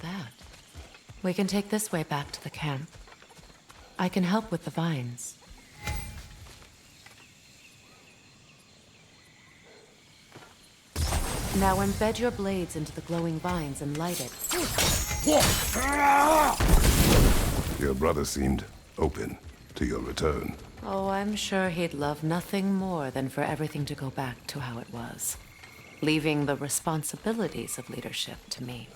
that? We can take this way back to the camp. I can help with the vines. Now embed your blades into the glowing vines and light it. Your brother seemed open to your return. Oh, I'm sure he'd love nothing more than for everything to go back to how it was, leaving the responsibilities of leadership to me.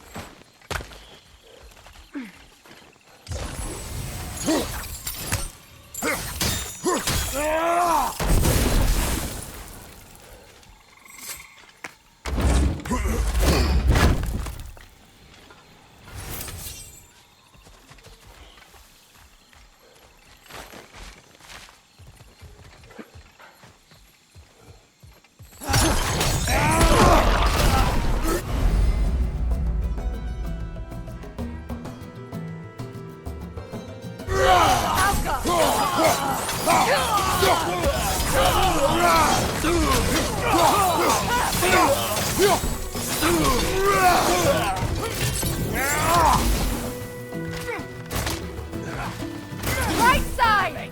Right side!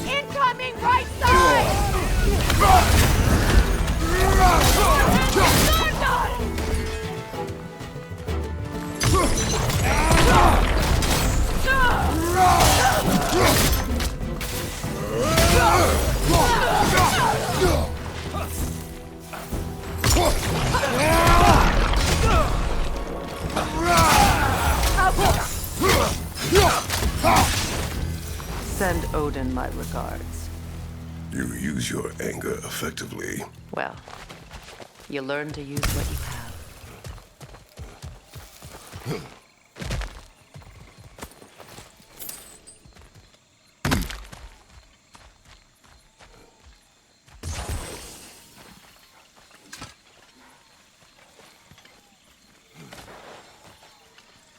Incoming right side! Send Odin my regards. You use your anger effectively. Well, you learn to use what you have.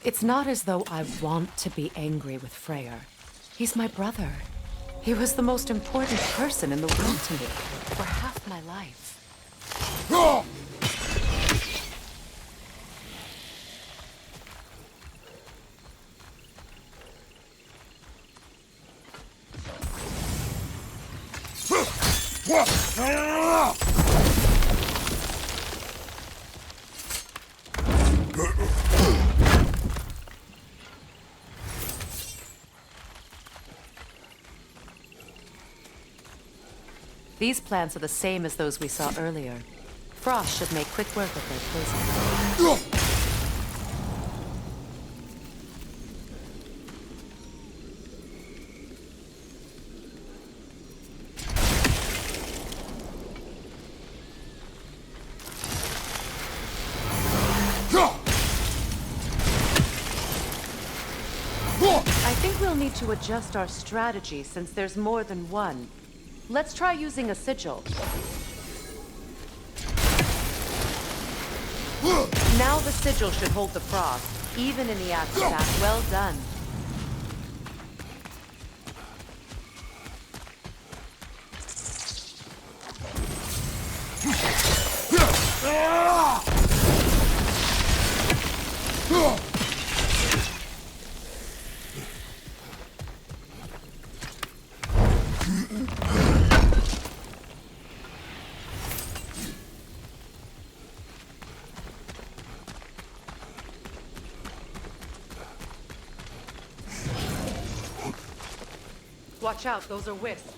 It's not as though I want to be angry with Freyr. He's my brother. He was the most important person in the world to me for half my life. These plants are the same as those we saw earlier. Frost should make quick work of their poison. I think we'll need to adjust our strategy since there's more than one. Let's try using a sigil. Now the sigil should hold the frost, even in the axe stack. Well done. Watch out, those are wisps.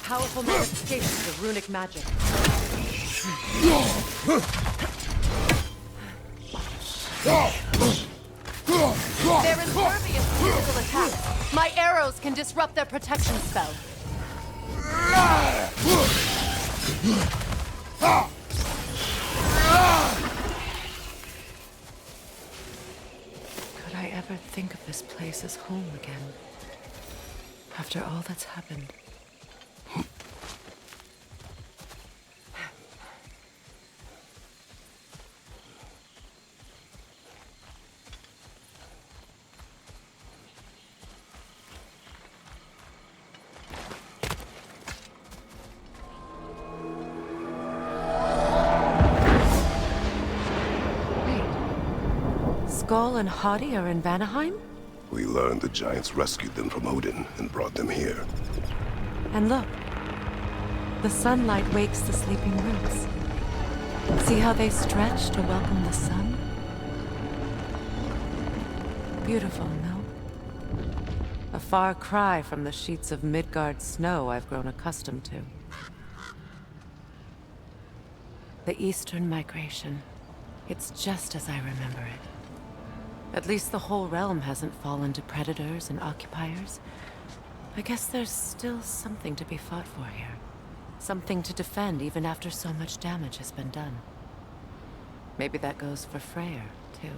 Powerful manifestations of runic magic. They're impervious to physical attacks. My arrows can disrupt their protection spell. Could I ever think of this place as home again? After all that's happened. Skull and Hati are in Vanaheim? We learned the giants rescued them from Odin and brought them here. And look. The sunlight wakes the sleeping roots. See how they stretch to welcome the sun? Beautiful, no? A far cry from the sheets of Midgard snow I've grown accustomed to. The Eastern Migration. It's just as I remember it. At least the whole realm hasn't fallen to predators and occupiers. I guess there's still something to be fought for here. Something to defend even after so much damage has been done. Maybe that goes for Freyr, too.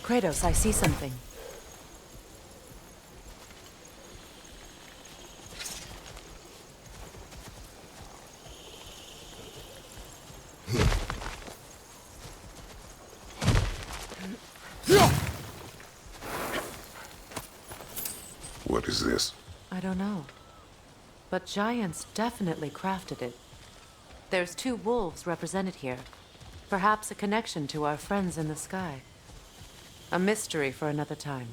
Kratos, I see something. What is this? I don't know. But giants definitely crafted it. There's 2 wolves represented here. Perhaps a connection to our friends in the sky. A mystery for another time.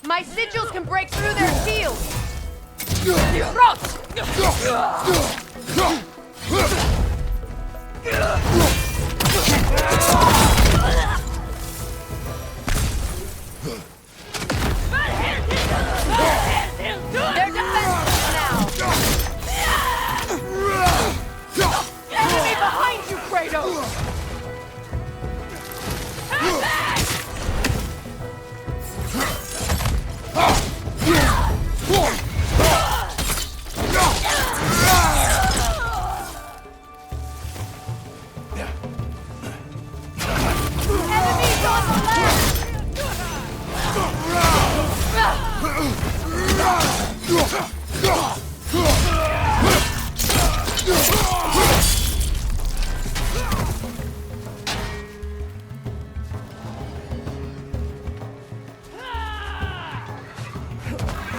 My sigils can break through their shields! They're defenseless now! Enemy behind you, Kratos!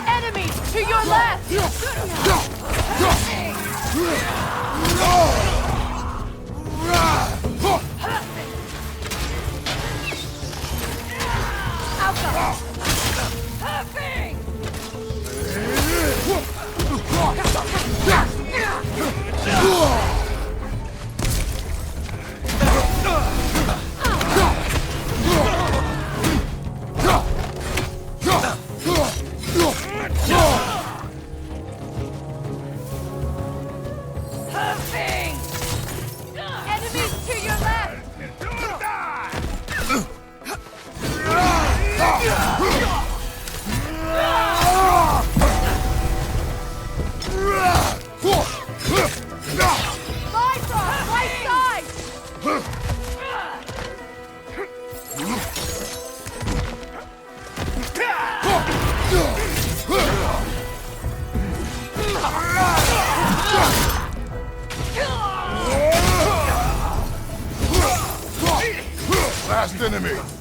Enemies to your left! Enemies to your left! last enemy!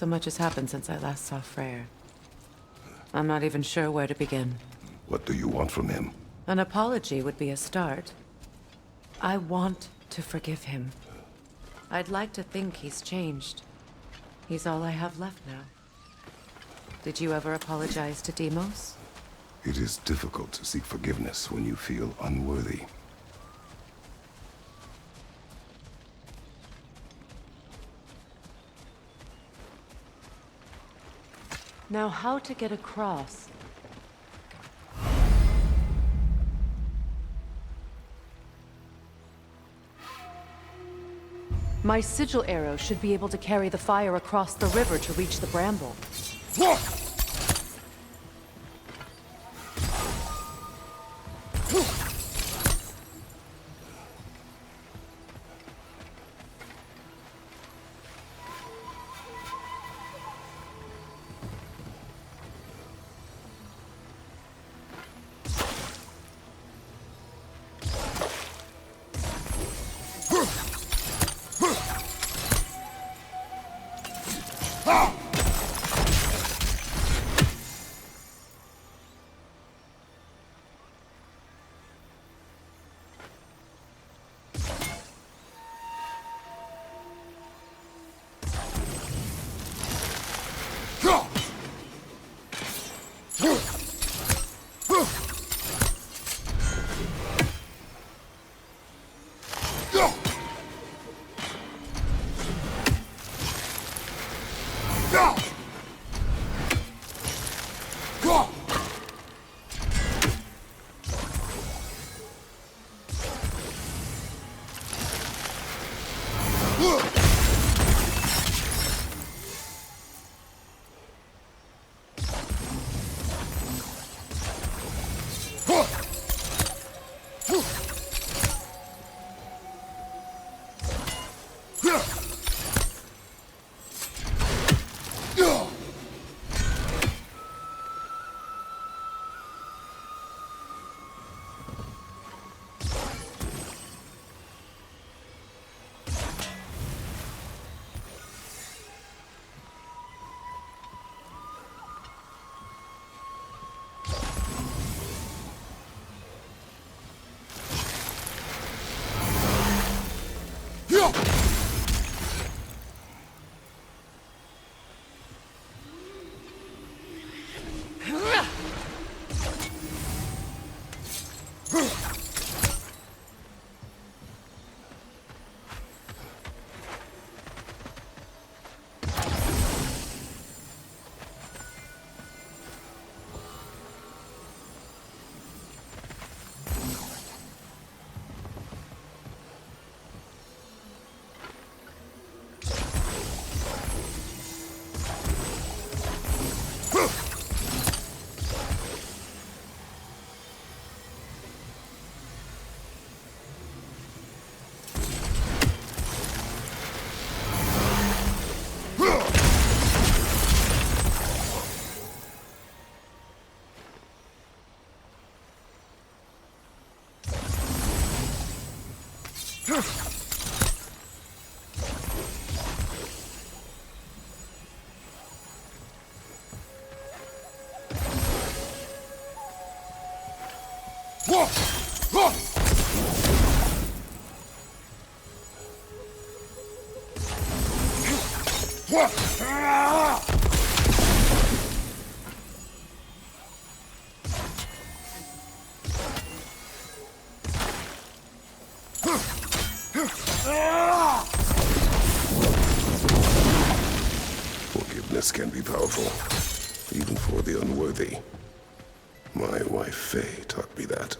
So much has happened since I last saw Freyr. I'm not even sure where to begin. What do you want from him? An apology would be a start. I want to forgive him. I'd like to think he's changed. He's all I have left now. Did you ever apologize to Deimos? It is difficult to seek forgiveness when you feel unworthy. Now, how to get across? My sigil arrow should be able to carry the fire across the river to reach the bramble. Forgiveness can be powerful, even for the unworthy. My wife Faye taught me that.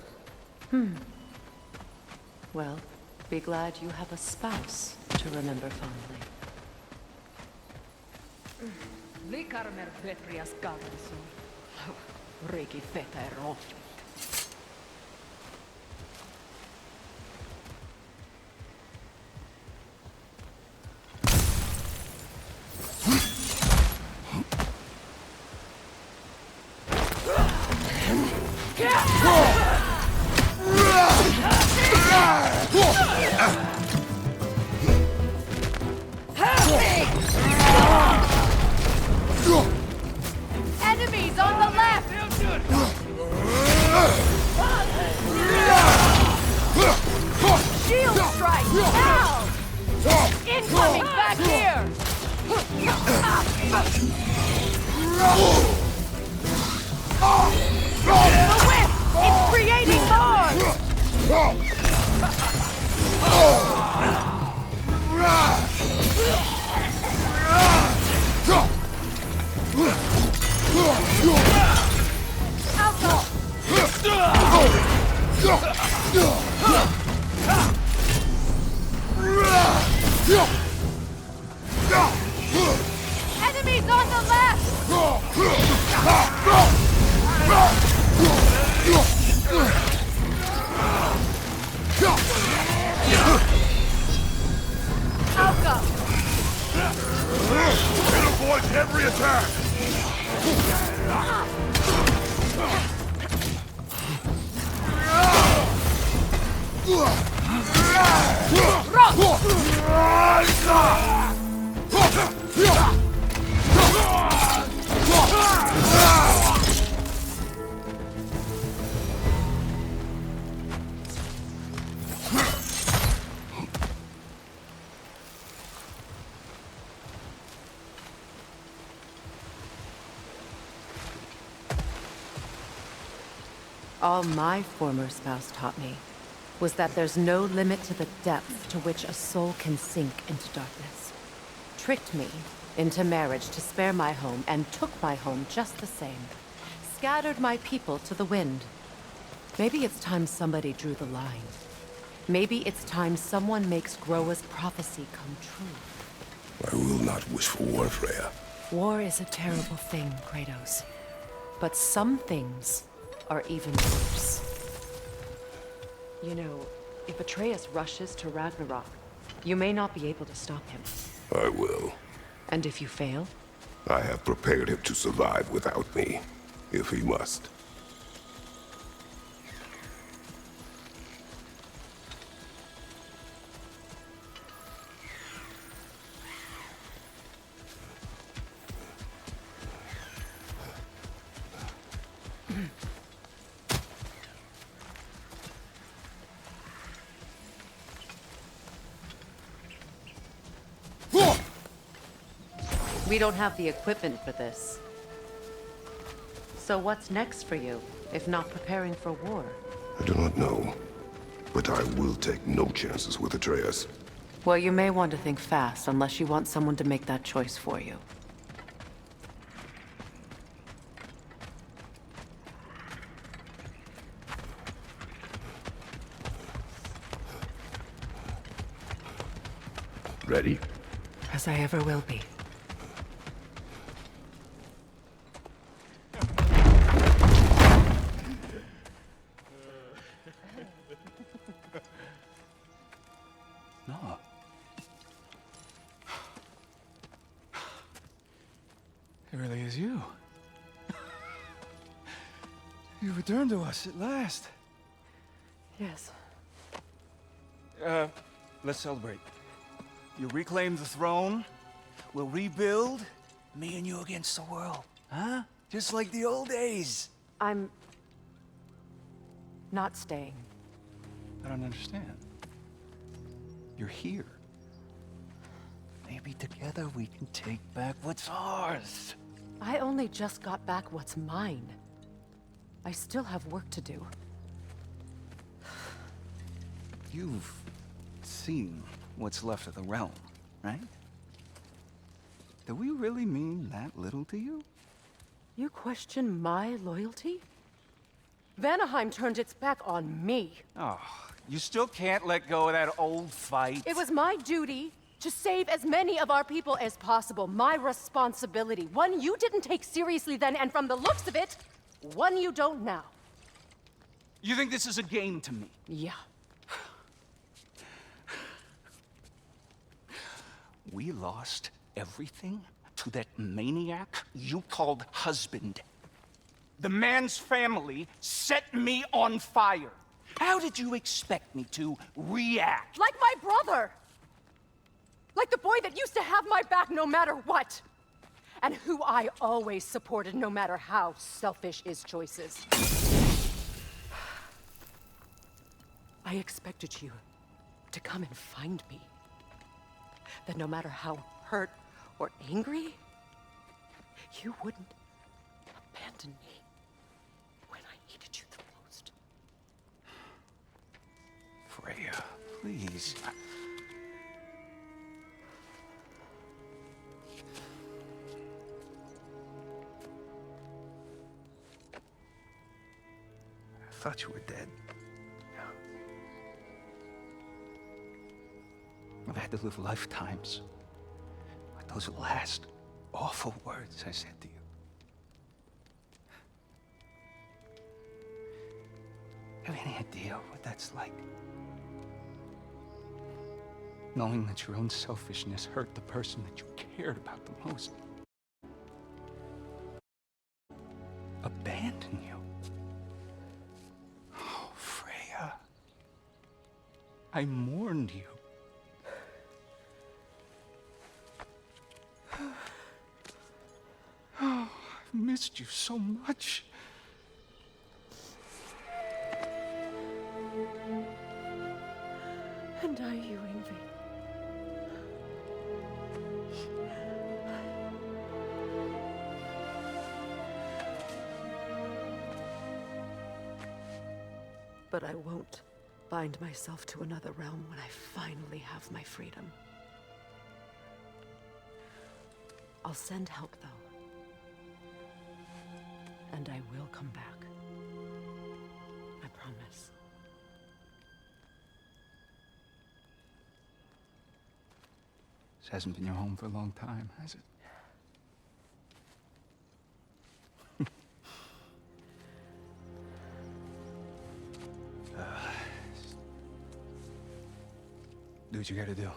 Well, be glad you have a spouse to remember fondly. Likarmer vetrias gallisum. Regi feta eroflit. Enemies on the left! Shield strike! Now! Incoming back here! The whip! It's creating more! Enemies on the left! Outcome! It avoids every attack! All my former spouse taught me was that there's no limit to the depth to which a soul can sink into darkness. Tricked me into marriage to spare my home and took my home just the same. Scattered my people to the wind. Maybe it's time somebody drew the line. Maybe it's time someone makes Groa's prophecy come true. I will not wish for war, Freya. War is a terrible thing, Kratos. But some things are even worse. You know, if Atreus rushes to Ragnarok, you may not be able to stop him. I will. And if you fail? I have prepared him to survive without me, if he must. We don't have the equipment for this. So what's next for you, if not preparing for war? I do not know, but I will take no chances with Atreus. Well, you may want to think fast, unless you want someone to make that choice for you. Ready? As I ever will be. No. It really is you. You returned to us at last. Yes. Let's celebrate. You reclaim the throne, we'll rebuild, me and you against the world. Huh? Just like the old days. I'm not staying. I don't understand. You're here. Maybe together we can take back what's ours. I only just got back what's mine. I still have work to do. You've seen what's left of the realm, right? Do we really mean that little to you? You question my loyalty? Vanaheim turned its back on me. Oh, you still can't let go of that old fight? It was my duty to save as many of our people as possible. My responsibility. One you didn't take seriously then, and from the looks of it, one you don't now. You think this is a game to me? Yeah. We lost everything to that maniac you called husband. The man's family set me on fire. How did you expect me to react? Like my brother! Like the boy that used to have my back no matter what! And who I always supported no matter how selfish his choices. I expected you to come and find me. That no matter how hurt or angry, you wouldn't abandon me when I needed you the most. Freya, please. I thought you were dead. I've had to live lifetimes with those last awful words I said to you. Have any idea what that's like? Knowing that your own selfishness hurt the person that you cared about the most. Abandon you. Oh, Freya. I mourned you. Oh, I've missed you so much. And I you envy. But I won't bind myself to another realm when I finally have my freedom. I'll send help, though. And I will come back. I promise. This hasn't been your home for a long time, has it? Do what you gotta do.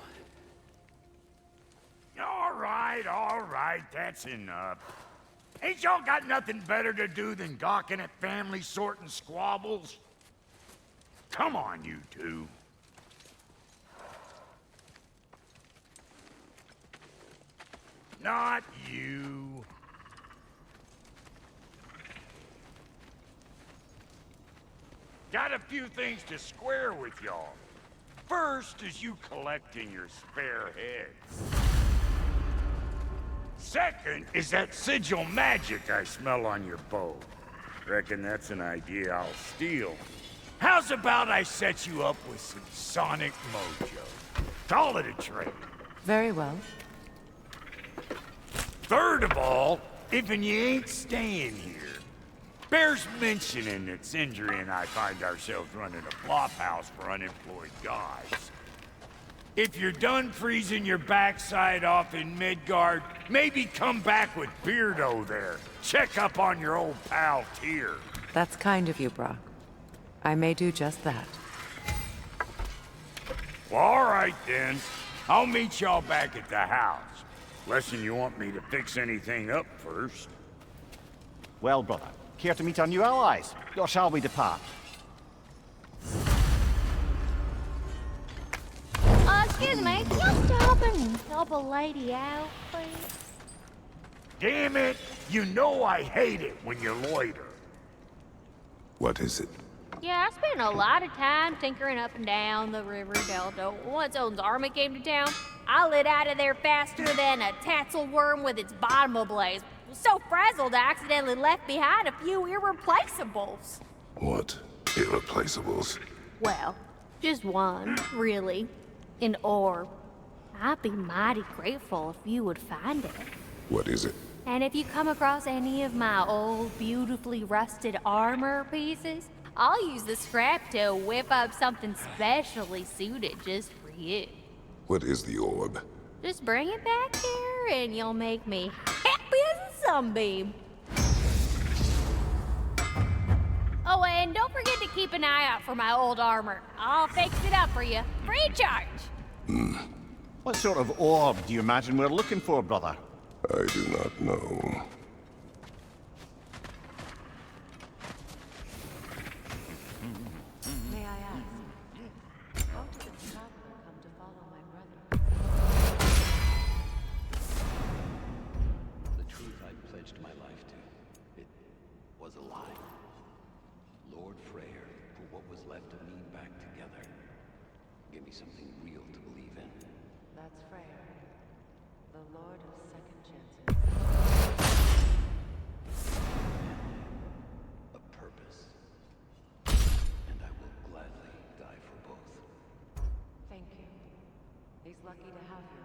All right, that's enough. Ain't y'all got nothing better to do than gawking at family sorting squabbles? Come on, you two. Not you. Got a few things to square with y'all. First is you collecting your spare heads. Second is that sigil magic I smell on your bow. Reckon that's an idea I'll steal. How's about I set you up with some sonic mojo? Call it a trade. Very well. Third of all, if you ain't staying here, bears mentioning that Sindri and I find ourselves running a flop house for unemployed guys. If you're done freezing your backside off in Midgard, maybe come back with Beardo there. Check up on your old pal Tyr. That's kind of you, Brock. I may do just that. Well, all right then. I'll meet y'all back at the house. Lesson you want me to fix anything up first. Well, brother, care to meet our new allies? Or shall we depart? I Excuse me, can you stop and help a lady out, please? Damn it! You know I hate it when you loiter. What is it? Yeah, I spent a lot of time tinkering up and down the river delta. Once Odin's army came to town, I lit out of there faster than a tassel worm with its bottom ablaze. So frazzled, I accidentally left behind a few irreplaceables. What? Irreplaceables? Well, just one, really. An orb. I'd be mighty grateful if you would find it. What is it? And if you come across any of my old, beautifully rusted armor pieces, I'll use the scrap to whip up something specially suited just for you. What is the orb? Just bring it back here and you'll make me happy as a sunbeam. Oh, and don't forget to keep an eye out for my old armor. I'll fix it up for you, free of charge. What sort of orb do you imagine we're looking for, brother? I do not know. May I ask, how did the traveler come to follow my brother? The truth I pledged my life to. It was a lie. Lord Freyr put what was left of me back together. Give me something real to believe in. That's Freyr, the Lord of Second Chances. A purpose. And I will gladly die for both. Thank you. He's lucky to have you.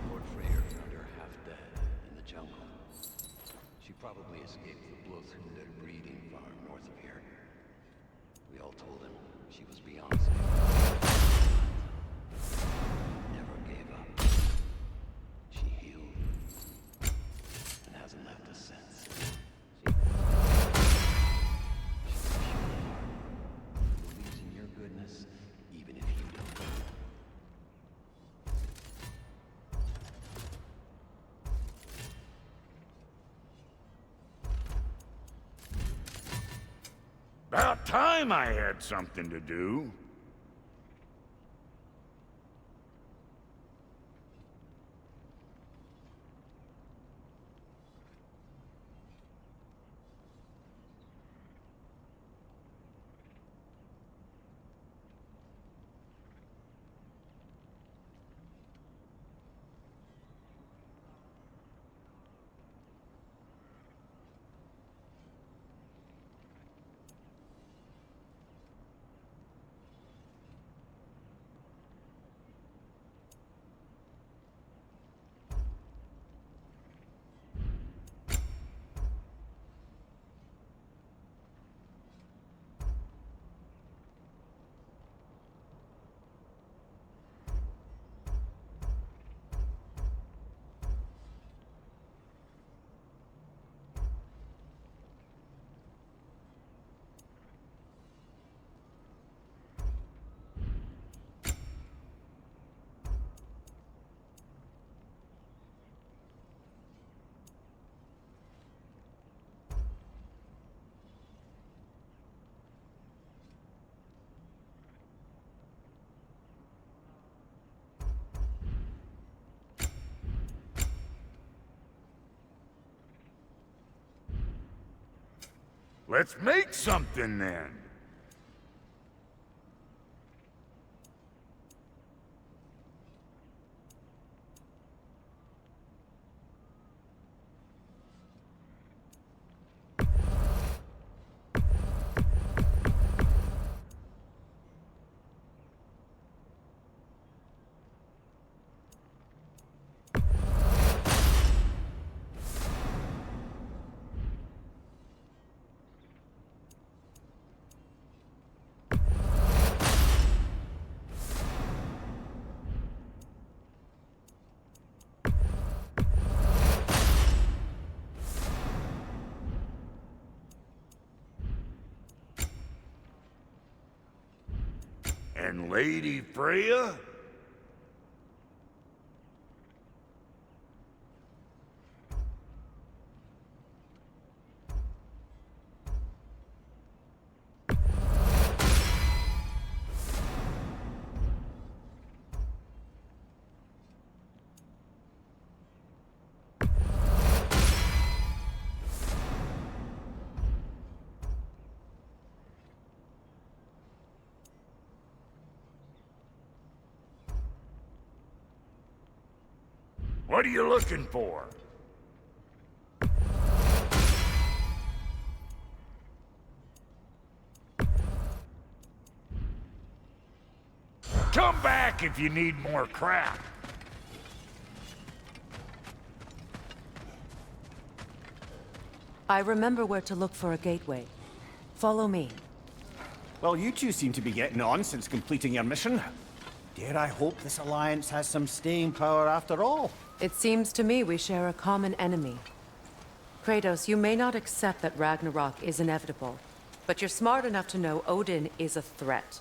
Lord Freyr found her half dead in the jungle. She probably escaped the Blothhunder breeding farm north of here. We all told him she was beyond saving. Never gave up. She healed and hasn't left us since. She's a pure heart. Believes in your goodness, even if you don't. About time I had something to do. Let's make something then. And Lady Freya? What are you looking for? Come back if you need more crap. I remember where to look for a gateway. Follow me. Well, you two seem to be getting on since completing your mission. Dare I hope this alliance has some staying power after all? It seems to me we share a common enemy. Kratos, you may not accept that Ragnarok is inevitable, but you're smart enough to know Odin is a threat.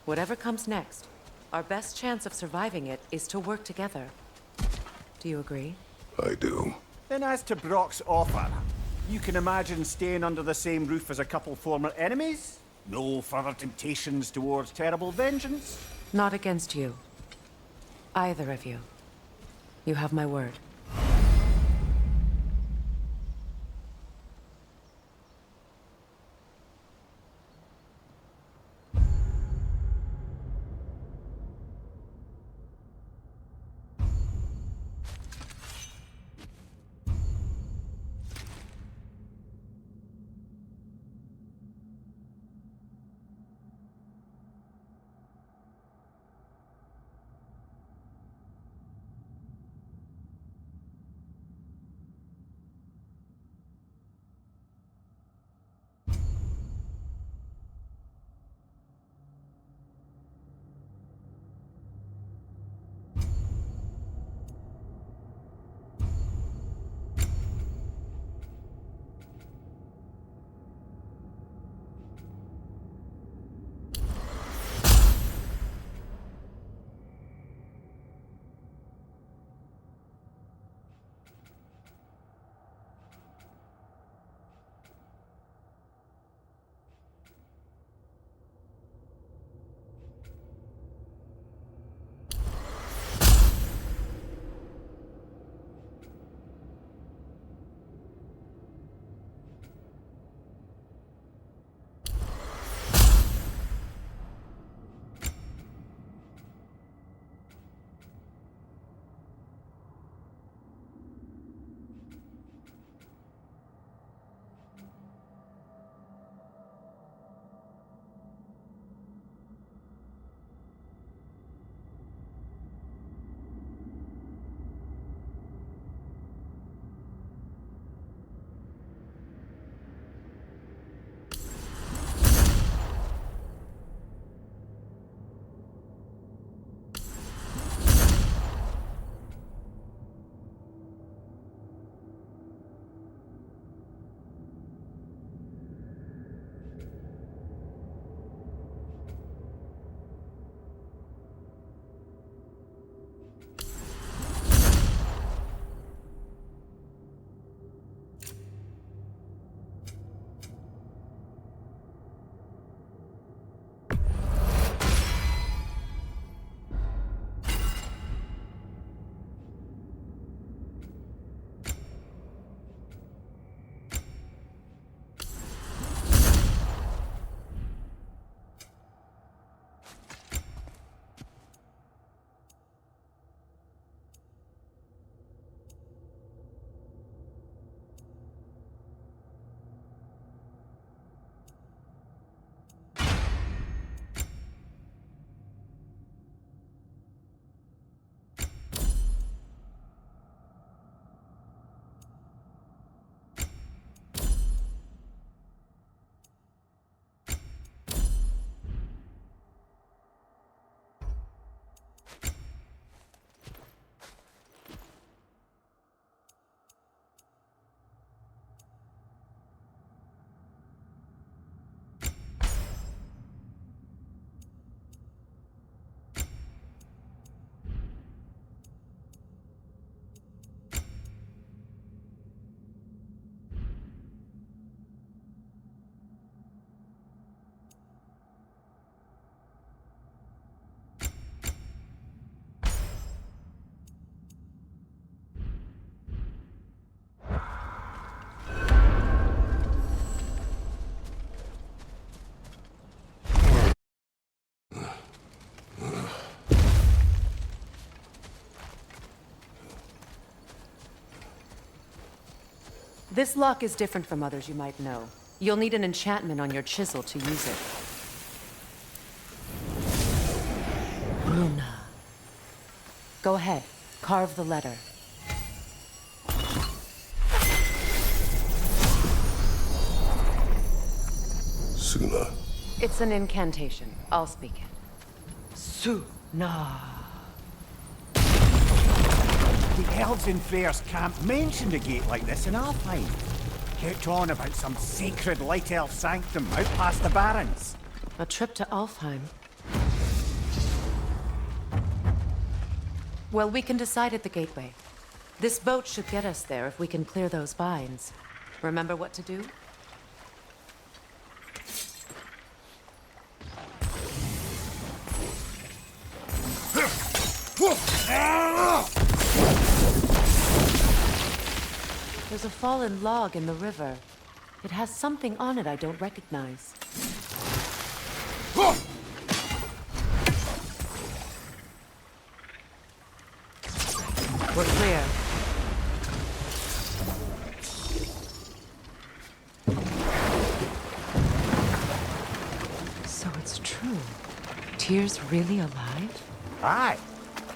Whatever comes next, our best chance of surviving it is to work together. Do you agree? I do. Then as to Brock's offer, you can imagine staying under the same roof as a couple former enemies? No further temptations towards terrible vengeance? Not against you. Either of you. You have my word. This lock is different from others you might know. You'll need an enchantment on your chisel to use it. Runa. Go ahead. Carve the letter. Suna. It's an incantation. I'll speak it. Suna. The elves in Freyr's camp mentioned a gate like this in Alfheim. Kept on about some sacred light elf sanctum out past the barrens. A trip to Alfheim. Well, we can decide at the gateway. This boat should get us there if we can clear those vines. Remember what to do? There's a fallen log in the river. It has something on it I don't recognize. We're clear. So it's true. Tyr's really alive? Aye.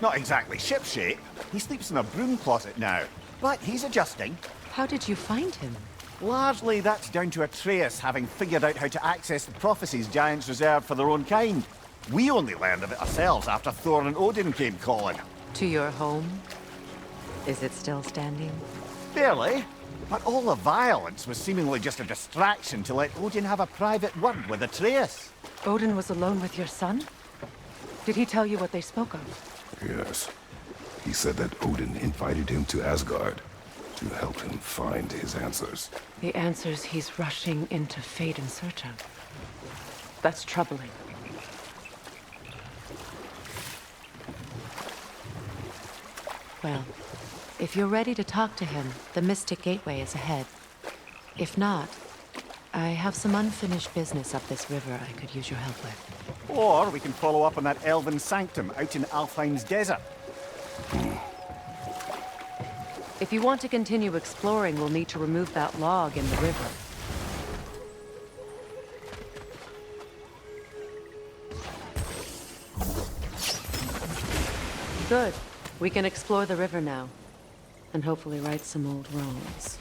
Not exactly shipshape. He sleeps in a broom closet now. But he's adjusting. How did you find him? Largely that's down to Atreus having figured out how to access the prophecies giants reserved for their own kind. We only learned of it ourselves after Thor and Odin came calling. To your home? Is it still standing? Barely. But all the violence was seemingly just a distraction to let Odin have a private word with Atreus. Odin was alone with your son? Did he tell you what they spoke of? Yes. He said that Odin invited him to Asgard to help him find his answers. The answers he's rushing into fate in search of. That's troubling. Well, if you're ready to talk to him, the Mystic Gateway is ahead. If not, I have some unfinished business up this river I could use your help with. Or we can follow up on that elven sanctum out in Alfheim's desert. If you want to continue exploring, we'll need to remove that log in the river. Good. We can explore the river now. And hopefully right some old wrongs.